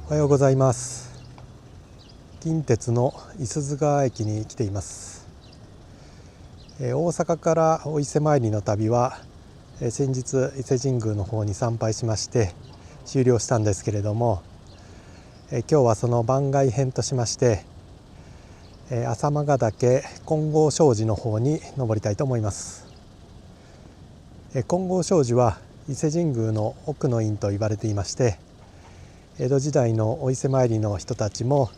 おはようございます。近鉄の五十鈴川駅に来ています。大阪からお伊勢参りの旅は先日伊勢神宮の方に参拝しまして終了したんですけれども、今日はその番外編としまして朝間ヶ岳金剛證寺の方に登りたいと思います。金剛證寺は伊勢神宮の奥の院と言われていまして、江戸時代のお伊勢参りの人たちも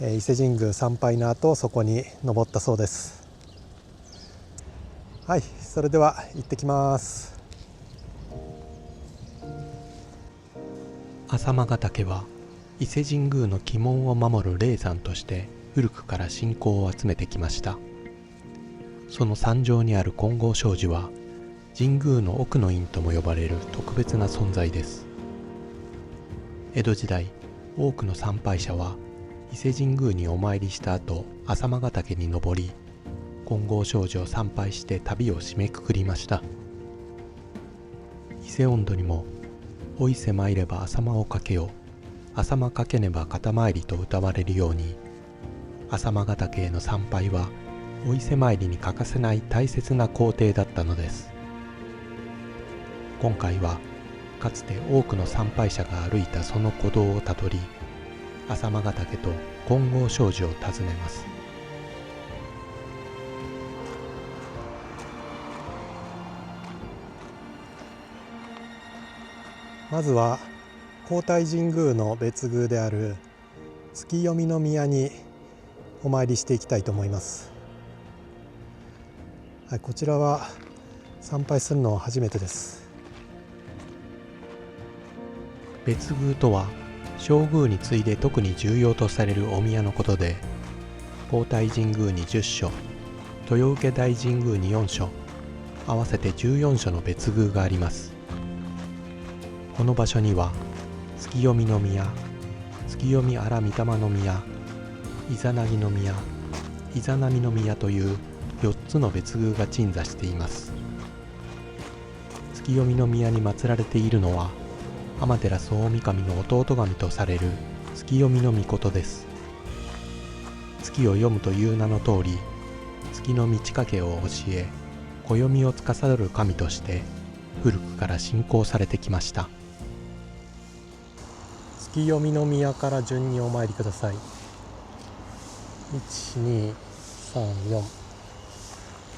伊勢神宮参拝の後そこに登ったそうです。はい、それでは行ってきます。朝間ヶ岳は伊勢神宮の鬼門を守る霊山として古くから信仰を集めてきました。その山上にある金剛證寺は神宮の奥の院とも呼ばれる特別な存在です。江戸時代、多くの参拝者は伊勢神宮にお参りした後、朝間ヶ岳に登り、金剛證寺を参拝して旅を締めくくりました。伊勢音頭にも、お伊勢参れば朝間をかけよ、朝間かけねば肩参りと歌われるように、朝間ヶ岳への参拝は、お伊勢参りに欠かせない大切な工程だったのです。今回は、かつて多くの参拝者が歩いたその古道をたどり、朝間ヶ岳と金剛證寺を訪ねます。まずは皇大神宮の別宮である月読宮にお参りしていきたいと思います。はい、こちらは参拝するのは初めてです。別宮とは正宮に次いで特に重要とされるお宮のことで、皇大神宮に10所、豊受大神宮に4所、合わせて14所の別宮があります。この場所には月読宮、月読荒御霊宮、イザナギ宮、イザナミ宮という4つの別宮が鎮座しています。月読宮に祀られているのは天照大神の弟神とされる月読命です。月を読むという名の通り、月の満ち欠けを教え、暦を司る神として古くから信仰されてきました。月読宮から順にお参りください。1、2、3、4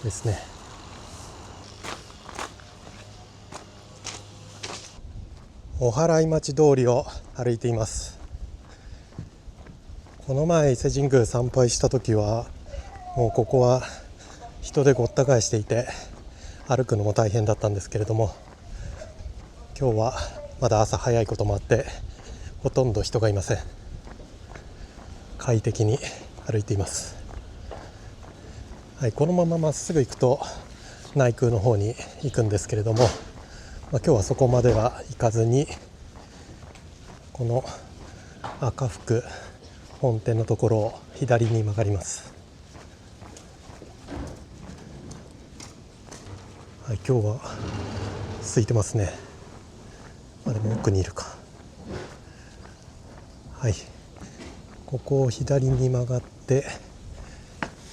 ですね。お祓町通りを歩いています。この前伊勢神宮参拝した時はもうここは人でごった返していて歩くのも大変だったんですけれども、今日はまだ朝早いこともあってほとんど人がいません。快適に歩いています。はい、このまままっすぐ行くと内宮の方に行くんですけれども、今日はそこまでは行かずにこの赤福本店のところを左に曲がります。はい、今日は空いてますね。でも奥にいるか。はい、ここを左に曲がって、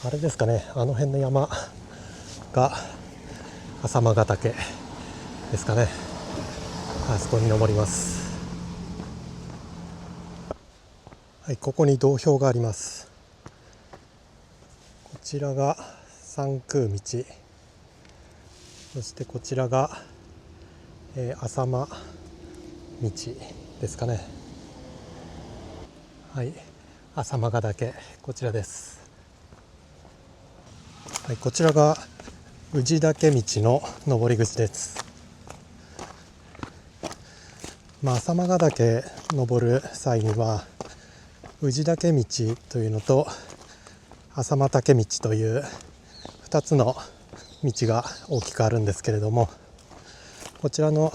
あれですかね、あの辺の山が朝間ヶ岳ですかね。あそこに登ります。はい、ここに道標があります。こちらが三空道、そしてこちらが、朝間道ですかね。はい、朝間ヶ岳、こちらです。はい、こちらが宇治岳道の登り口です。朝間ヶ岳登る際には宇治岳道というのと朝間岳道という2つの道が大きくあるんですけれども、こちらの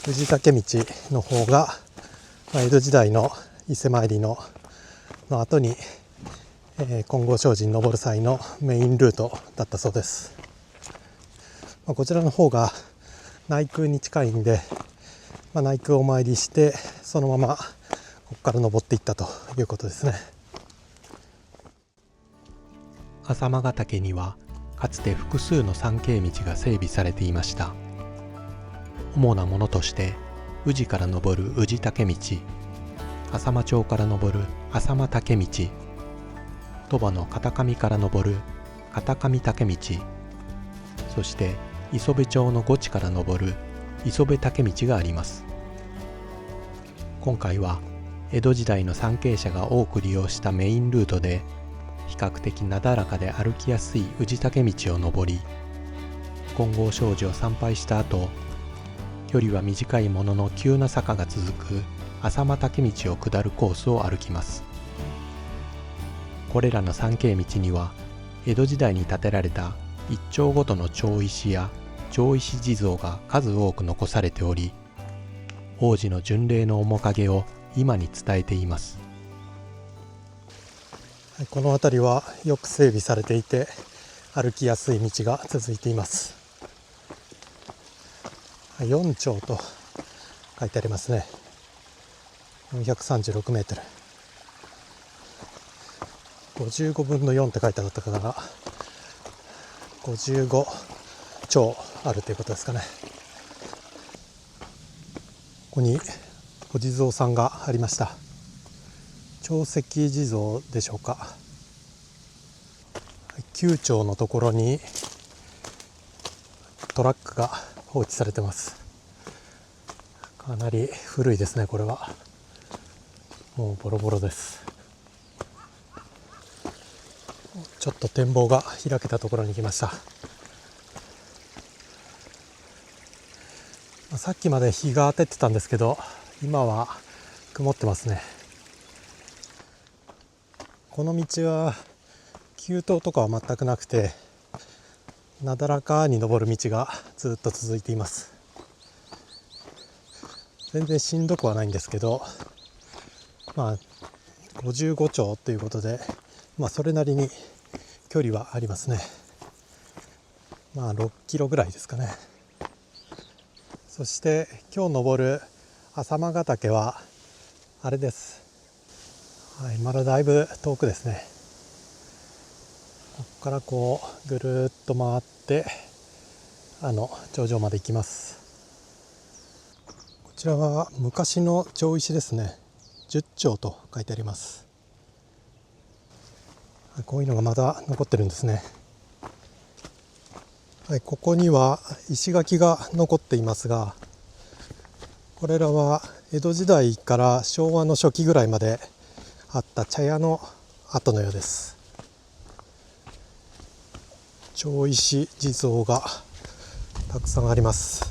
宇治岳道の方が、江戸時代の伊勢参りの後に、金剛證寺に登る際のメインルートだったそうです。こちらの方が内宮に近いんで、内宮をお参りしてそのままここから登っていったということですね。朝間ヶ岳にはかつて複数の参詣道が整備されていました。主なものとして宇治から登る宇治岳道、朝間町から登る朝間岳道、鳥羽の片上から登る片上岳道、そして磯部町の五地から登る磯部岳道があります。今回は江戸時代の参詣者が多く利用したメインルートで、比較的なだらかで歩きやすい宇治岳道を登り、金剛證寺を参拝した後、距離は短いものの急な坂が続く朝間岳道を下るコースを歩きます。これらの参詣道には江戸時代に建てられた一町ごとの町石や町石地蔵が数多く残されており、往時の巡礼の面影を今に伝えています。この辺りはよく整備されていて、歩きやすい道が続いています。4町と書いてありますね。436メートル。55分の4って書いてあったから、55町あるということですかね。ここにお地蔵さんがありました。長石地蔵でしょうか。9町のところにトラックが放置されてます。かなり古いですね。これはもうボロボロです。ちょっと展望が開けたところに来ました。さっきまで日が当ててたんですけど、今は曇ってますね。この道は急登とかは全くなくて、なだらかに登る道がずっと続いています。全然しんどくはないんですけど、55町ということで、それなりに距離はありますね。6キロぐらいですかね。そして今日登る朝間ヶ岳はあれです。まだだいぶ遠くですね。ここからこうぐるっと回って頂上まで行きます。こちらは昔の町石ですね。10町と書いてあります。こういうのがまだ残ってるんですね。ここには石垣が残っていますが、これらは江戸時代から昭和の初期ぐらいまであった茶屋の跡のようです。町石地蔵がたくさんあります。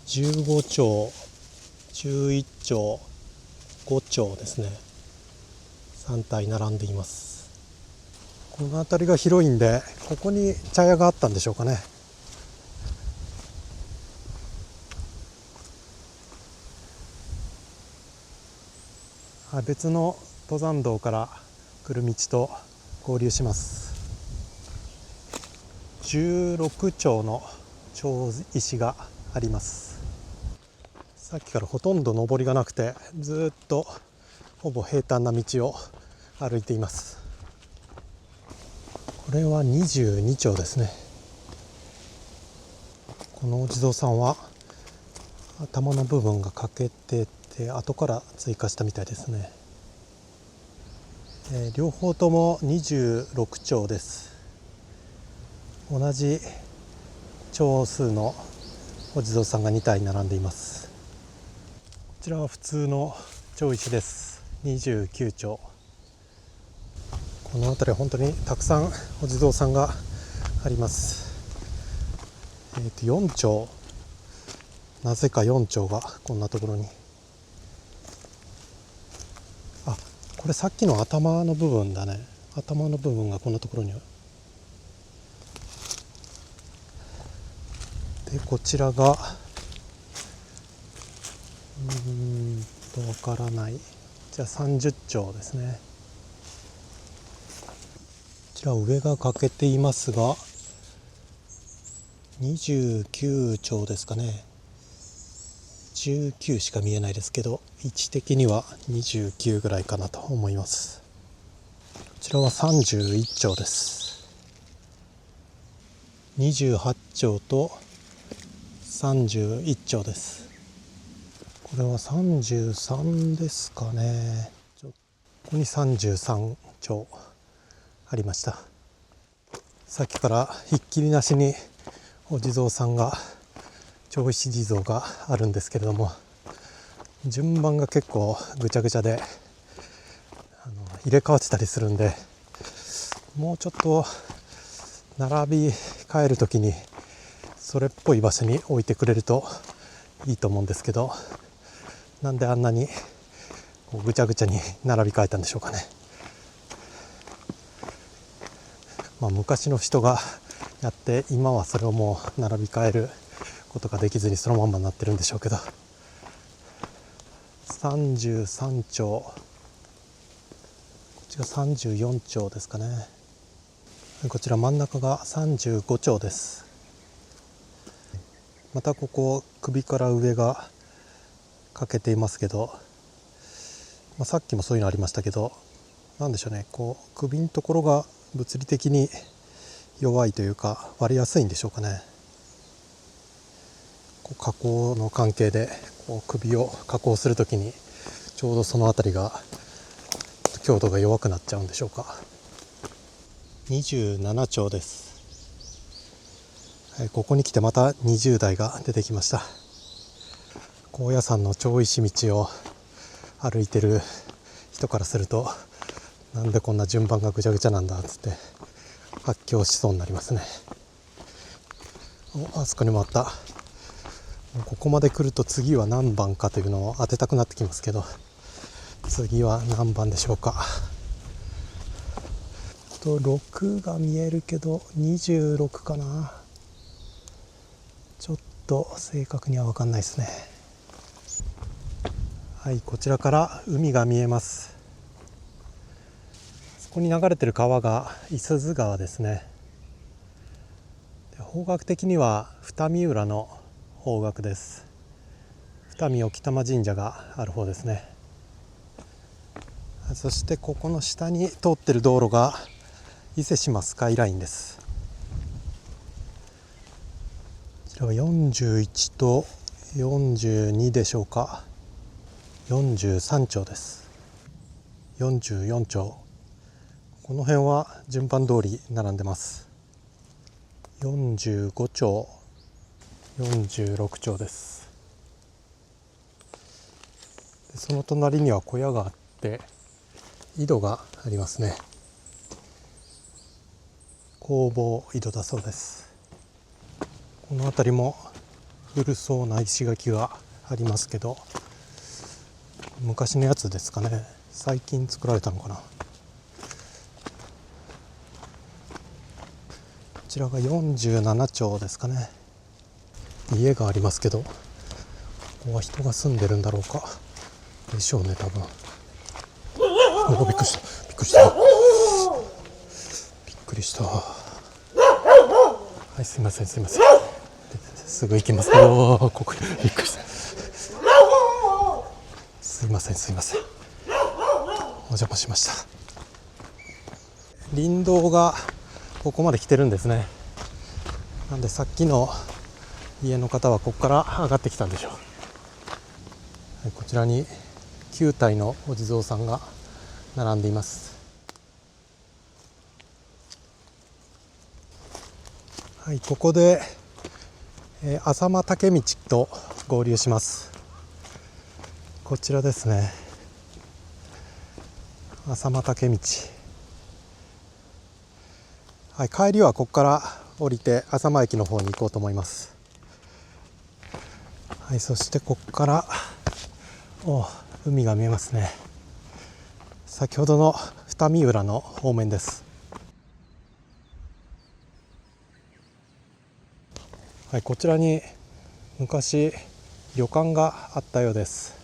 15町、11町、5町ですね。3体並んでいます。この辺りが広いんで、ここに茶屋があったんでしょうかね。別の登山道から来る道と合流します。16町の町石があります。さっきからほとんど登りがなくて、ずっとほぼ平坦な道を歩いています。これは22町ですね。このお地蔵さんは頭の部分が欠けてて、後から追加したみたいですね。両方とも26町です。同じ町数のお地蔵さんが2体並んでいます。こちらは普通の町石です。29町。この辺りは本当にたくさんお地蔵さんがあります。4町、なぜか4町がこんなところに。これさっきの頭の部分だね。頭の部分がこんなところにある。で、こちらがわからない。じゃあ30町ですね。こちら上が欠けていますが、29町ですかね。19しか見えないですけど、位置的には29ぐらいかなと思います。こちらは31丁です。28丁と31丁です。これは33ですかね。ここに33丁ありました。さっきからひっきりなしにお地蔵さんが、町石地蔵があるんですけれども、順番が結構ぐちゃぐちゃで入れ替わってたりするんで、もうちょっと並び替えるときにそれっぽい場所に置いてくれるといいと思うんですけど、なんであんなにぐちゃぐちゃに並び替えたんでしょうかね。昔の人がやって今はそれをもう並び替えることができずにそのまんまになってるんでしょうけど、33丁、こっちが34丁ですかね。こちら真ん中が35丁です。またここ首から上が欠けていますけど、さっきもそういうのありましたけど、なんでしょうね、首のところが物理的に弱いというか割れやすいんでしょうかね。加工の関係で首を加工するときにちょうどその辺りが強度が弱くなっちゃうんでしょうか。27丁です。ここに来てまた20台が出てきました。高野山の町石道を歩いてる人からすると、なんでこんな順番がぐちゃぐちゃなんだっつって発狂しそうになりますね。あそこにもあった。ここまで来ると次は何番かというのを当てたくなってきますけど、次は何番でしょうか。6が見えるけど26かな。ちょっと正確には分かんないですね。はい、こちらから海が見えます。そこに流れてる川が五十鈴川ですね。方角的には二見浦の方角です。二見沖玉神社がある方ですね。そしてここの下に通ってる道路が伊勢志摩スカイラインです。こちらは41と42でしょうか。43丁です。44丁、この辺は順番通り並んでます。45丁、46丁です。その隣には小屋があって井戸がありますね。工房井戸だそうです。この辺りも古そうな石垣がありますけど、昔のやつですかね。最近作られたのかな。こちらが47丁ですかね。家がありますけど、ここは人が住んでるんだろうか。でしょうね、多分。びっくりした、びっくりした、びっくりした。はい、すいません、すいません。すぐ行きます。ここびっくりした。すいません、すいません。お邪魔しました。林道がここまで来てるんですね。なんでさっきの家の方はここから上がってきたんでしょう。はい、こちらに9体のお地蔵さんが並んでいます。はい、ここで浅間竹道と合流します。こちらですね。浅間竹道。はい、帰りはここから降りて浅間駅の方に行こうと思います。はい、そしてここから海が見えますね。先ほどの二見浦の方面です。はい、こちらに昔旅館があったようです。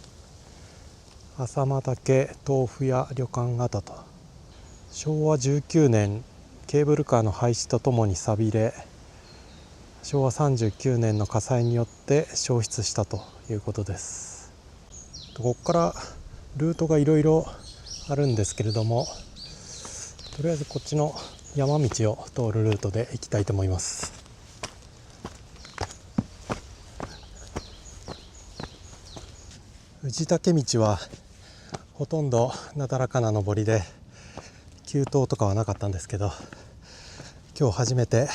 浅間竹豆腐屋旅館跡と。昭和19年ケーブルカーの廃止とともに寂れ、昭和39年の火災によって焼失したということです。ここからルートがいろいろあるんですけれども、とりあえずこっちの山道を通るルートで行きたいと思います。藤竹道はほとんどなだらかな登りで急登とかはなかったんですけど、今日初めて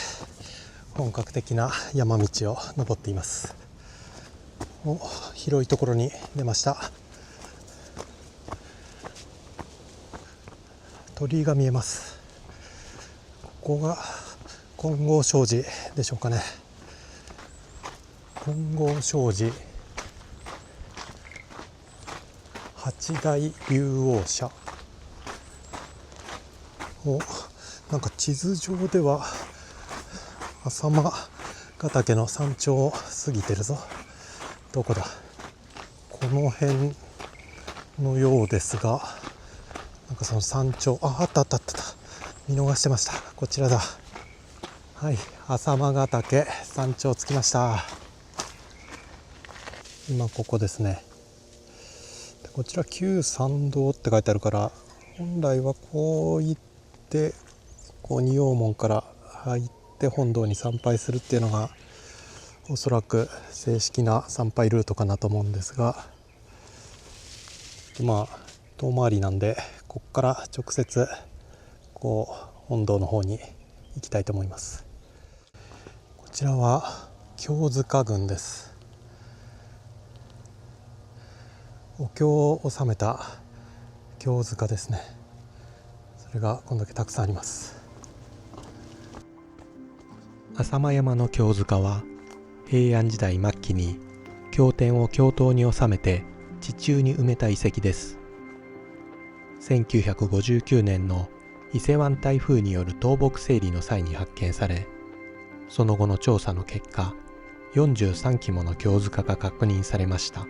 本格的な山道を登っています。広いところに出ました。鳥居が見えます。ここが金剛證寺でしょうかね。金剛證寺八大竜王社。なんか地図上では浅間ヶ岳の山頂を過ぎてるぞ。どこだ、この辺のようですが、なんかその山頂、あった、見逃してました。こちらだ。はい、浅間ヶ岳山頂着きました。今ここですね。こちら旧参道って書いてあるから、本来はこう行って仁王門から入って本堂に参拝するっていうのがおそらく正式な参拝ルートかなと思うんですが、遠回りなんでここから直接本堂の方に行きたいと思います。こちらは京塚郡です。お経を収めた経塚ですね。それがこんだけたくさんあります。浅間山の経塚は平安時代末期に経典を経塔に収めて地中に埋めた遺跡です。1959年の伊勢湾台風による倒木整理の際に発見され、その後の調査の結果、43基もの経塚が確認されました。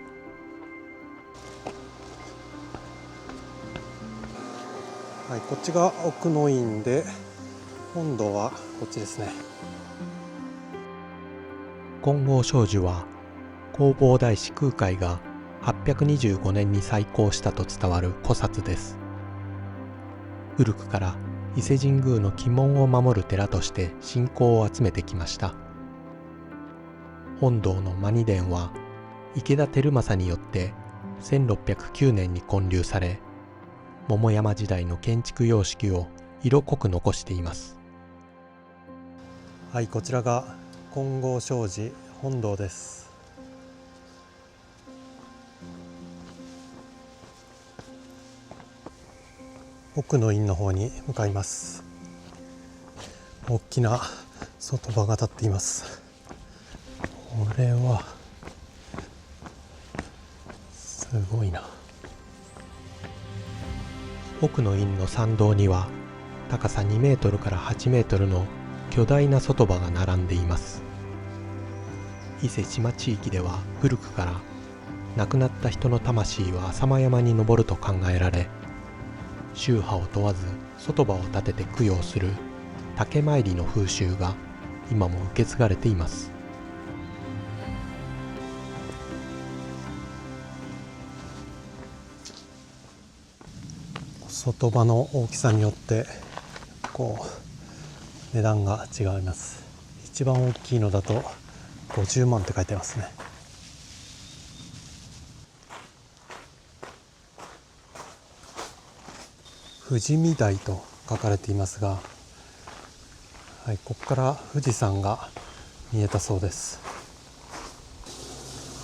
はい、こっちが奥の院で、本堂はこっちですね。金剛證寺は弘法大師空海が825年に再興したと伝わる古刹です。古くから伊勢神宮の鬼門を守る寺として信仰を集めてきました。本堂の摩尼殿は池田輝政によって1609年に建立され、桃山時代の建築様式を色濃く残しています。はい、こちらが金剛證寺本堂です。奥の院の方に向かいます。大きな外場が立っています。これはすごいな。奥の院の参道には高さ2メートルから8メートルの巨大な外場が並んでいます。伊勢志摩地域では古くから亡くなった人の魂は浅間山に登ると考えられ、宗派を問わず外場を建てて供養する竹参りの風習が今も受け継がれています。外場の大きさによって値段が違います。一番大きいのだと50万って書いてますね。富士見台と書かれていますが、はい、ここから富士山が見えたそうです。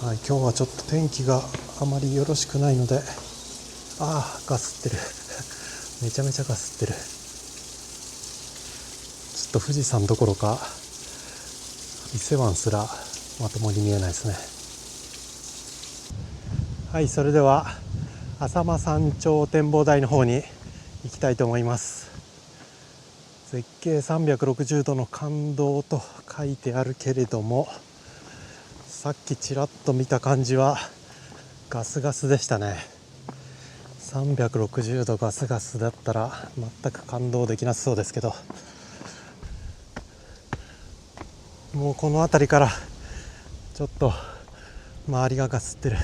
はい、今日はちょっと天気があまりよろしくないので、ガスってるめちゃめちゃガスってる。ちょっと富士山どころか伊勢湾すらまともに見えないですね。はい、それでは浅間山頂展望台の方に行きたいと思います。絶景360度の感動と書いてあるけれども、さっきちらっと見た感じはガスガスでしたね。360度ガスガスだったら全く感動できなそうですけど、もうこの辺りからちょっと周りがガスってる。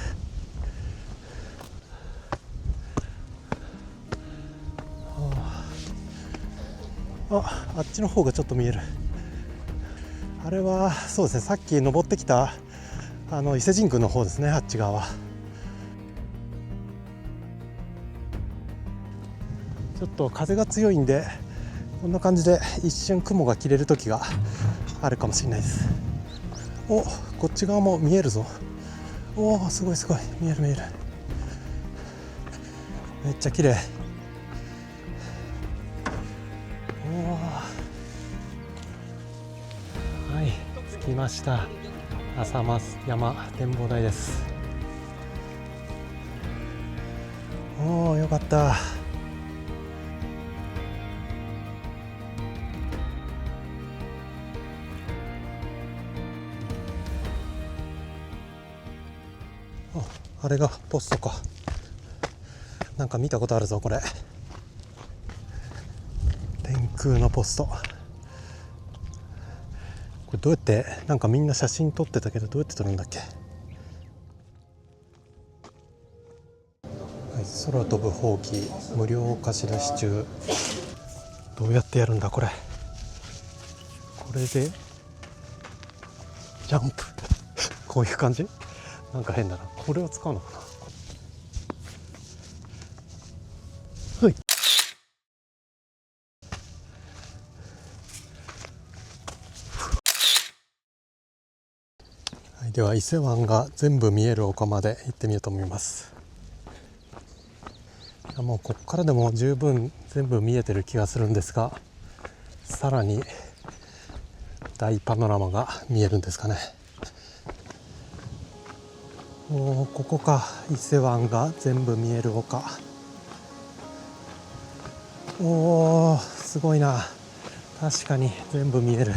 あっちの方がちょっと見える。あれはそうですね、さっき登ってきた伊勢神宮の方ですね、あっち側は。ちょっと風が強いんで、こんな感じで一瞬雲が切れる時があるかもしれないです。お、こっち側も見えるぞ。おー、すごいすごい、見える見える。めっちゃ綺麗。はい、着きました。浅間山展望台です。おー、よかった。あれがポストか。なんか見たことあるぞこれ。天空のポスト。これどうやって、なんかみんな写真撮ってたけど、どうやって撮るんだっけ。はい、空飛ぶほうき無料貸し出し中。どうやってやるんだこれ。これでジャンプこういう感じ。なんか変だな。これを使うのかな。はい、はい、では伊勢湾が全部見える丘まで行ってみようと思います。もうここからでも十分全部見えてる気がするんですが、さらに大パノラマが見えるんですかね。ここか、伊勢湾が全部見える丘。おー、すごいな。確かに全部見える。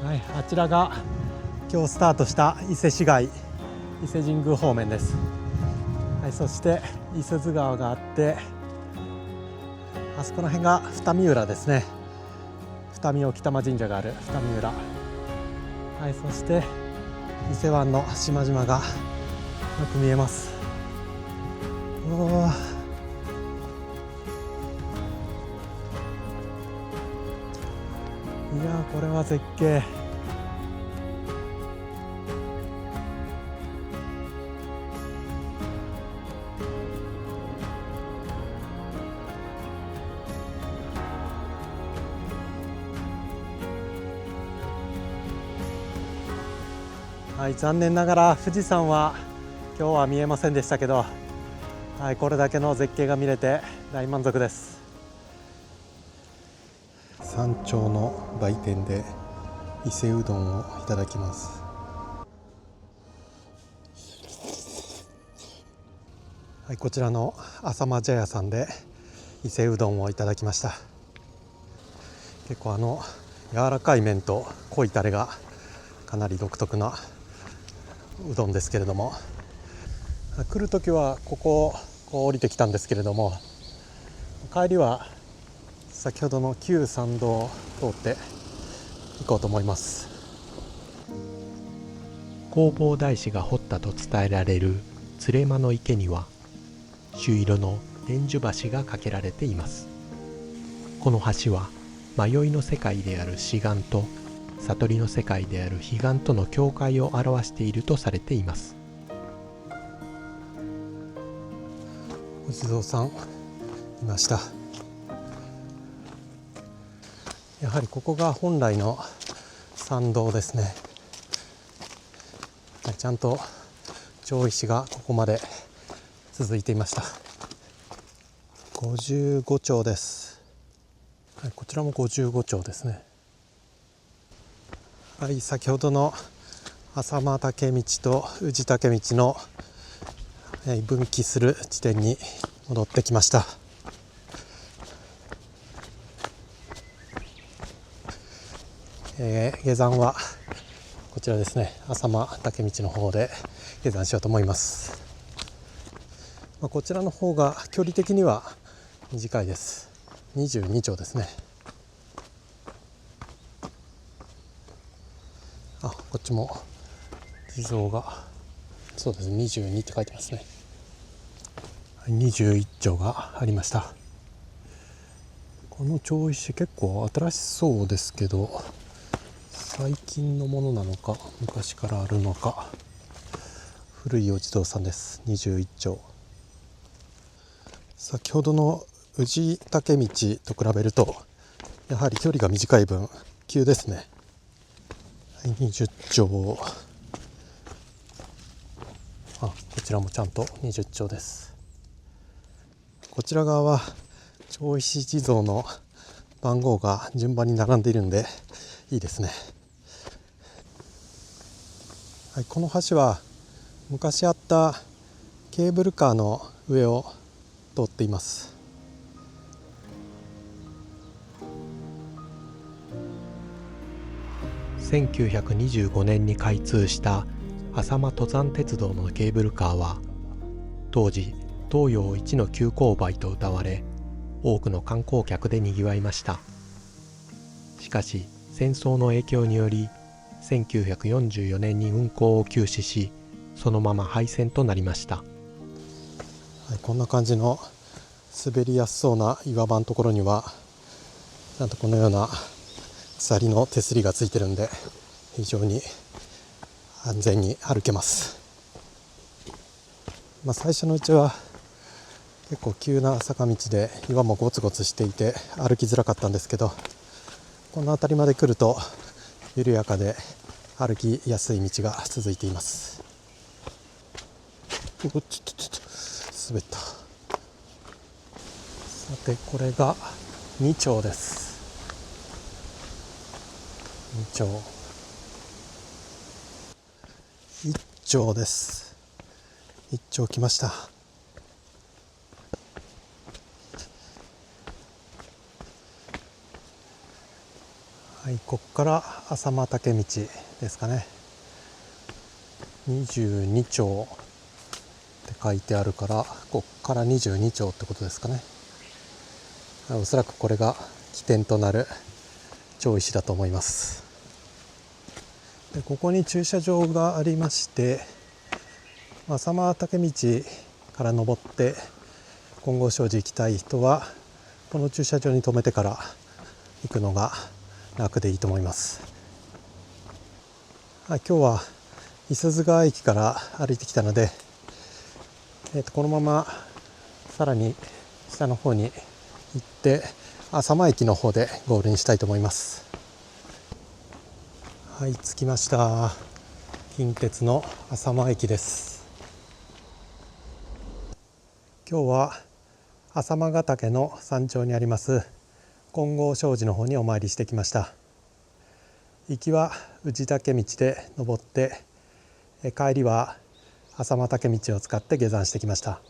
はい、あちらが今日スタートした伊勢市街、伊勢神宮方面です。はい、そして伊勢津川があって、あそこら辺が二見浦ですね。二見沖玉神社がある二見浦。はい、そして伊勢湾の島々がよく見えます。おー、いやー、これは絶景。はい、残念ながら富士山は今日は見えませんでしたけど、はい、これだけの絶景が見れて大満足です。山頂の売店で伊勢うどんをいただきます。はい、こちらの浅間茶屋さんで伊勢うどんをいただきました。結構柔らかい麺と濃いタレがかなり独特なうどんですけれども、来る時はここを降りてきたんですけれども、帰りは先ほどの旧参道を通って行こうと思います。弘法大師が掘ったと伝えられる連間の池には朱色の蓮寿橋が架けられています。この橋は迷いの世界である志願と悟りの世界である彼岸との境界を表しているとされています。お地蔵さんいました。やはりここが本来の参道ですね。ちゃんと町石がここまで続いていました。55町です。はい、こちらも55町ですね。はい、先ほどの浅間岳道と宇治岳道の分岐する地点に戻ってきました。下山はこちらですね、浅間岳道の方で下山しようと思います。こちらの方が距離的には短いです。22町ですね。こっちも地蔵がそうですね、22って書いてますね。21町がありました。この町石結構新しそうですけど、最近のものなのか昔からあるのか。古いお地蔵さんです。21町。先ほどの宇治竹道と比べるとやはり距離が短い分急ですね。20町、こちらもちゃんと20町です。こちら側は町石地蔵の番号が順番に並んでいるんでいいですね。この橋は昔あったケーブルカーの上を通っています。1925年に開通した浅間登山鉄道のケーブルカーは、当時東洋一の急勾配と謳われ、多くの観光客でにぎわいました。しかし戦争の影響により1944年に運行を休止し、そのまま廃線となりました。こんな感じの滑りやすそうな岩場のところにはちゃんとこのような鎖の手すりがついてるんで、非常に安全に歩けます。最初のうちは結構急な坂道で岩もゴツゴツしていて歩きづらかったんですけど、この辺りまで来ると緩やかで歩きやすい道が続いています。滑った。さて、これが2町です。2町、1町です。1町来ました。ここから浅間岳道ですかね。22町って書いてあるから、ここから22町ってことですかね。おそらくこれが起点となる町石だと思います。で、ここに駐車場がありまして、浅間岳道から登って金剛證寺行きたい人はこの駐車場に止めてから行くのが楽でいいと思います。今日は五十鈴川駅から歩いてきたので、このままさらに下の方に行って浅間駅の方でゴールにしたいと思います。着きました。近鉄の浅間駅です。今日は浅間ヶ岳の山頂にあります金剛證寺の方にお参りしてきました。行きは宇治岳道で登って、帰りは浅間岳道を使って下山してきました。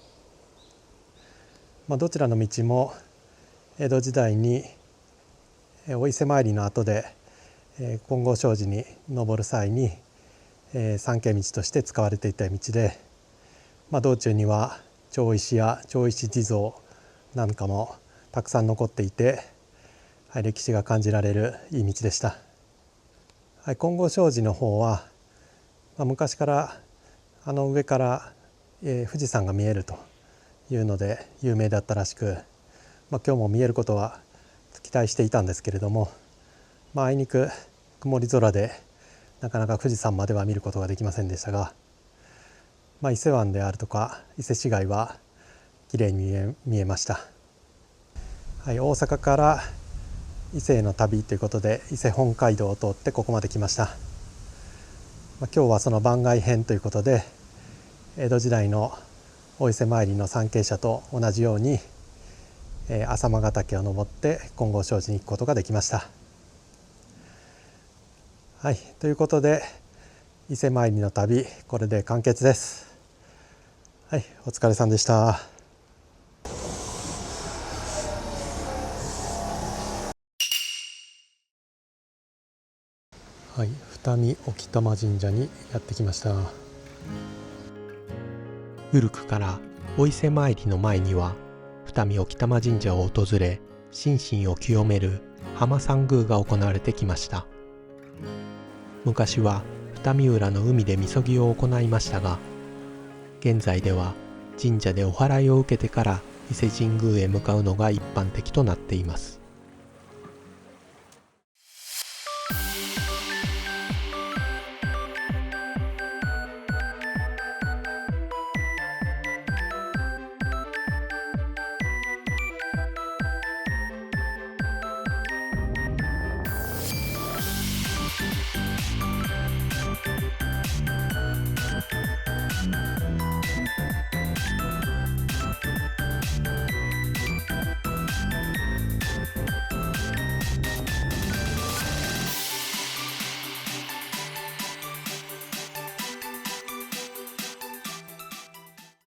どちらの道も江戸時代にお伊勢参りの後で金剛證寺に登る際に参詣道として使われていた道で、道中には町石や町石地蔵なんかもたくさん残っていて、歴史が感じられるいい道でした。金剛證寺の方は、昔から上から、富士山が見えるというので有名だったらしく、今日も見えることは期待していたんですけれども、あいにく曇り空でなかなか富士山までは見ることができませんでしたが、伊勢湾であるとか伊勢市街はきれいに見えました。大阪から伊勢への旅ということで伊勢本街道を通ってここまで来ました。今日はその番外編ということで、江戸時代のお伊勢参りの参詣者と同じように浅間ヶ岳を登って金剛證寺に行くことができました。ということで伊勢参りの旅、これで完結です。お疲れさんでした。二見沖玉神社にやってきました。古くからお伊勢参りの前には二見沖玉神社を訪れ、心身を清める浜参宮が行われてきました。昔は二見浦の海でみそぎを行いましたが、現在では神社でお祓いを受けてから伊勢神宮へ向かうのが一般的となっています。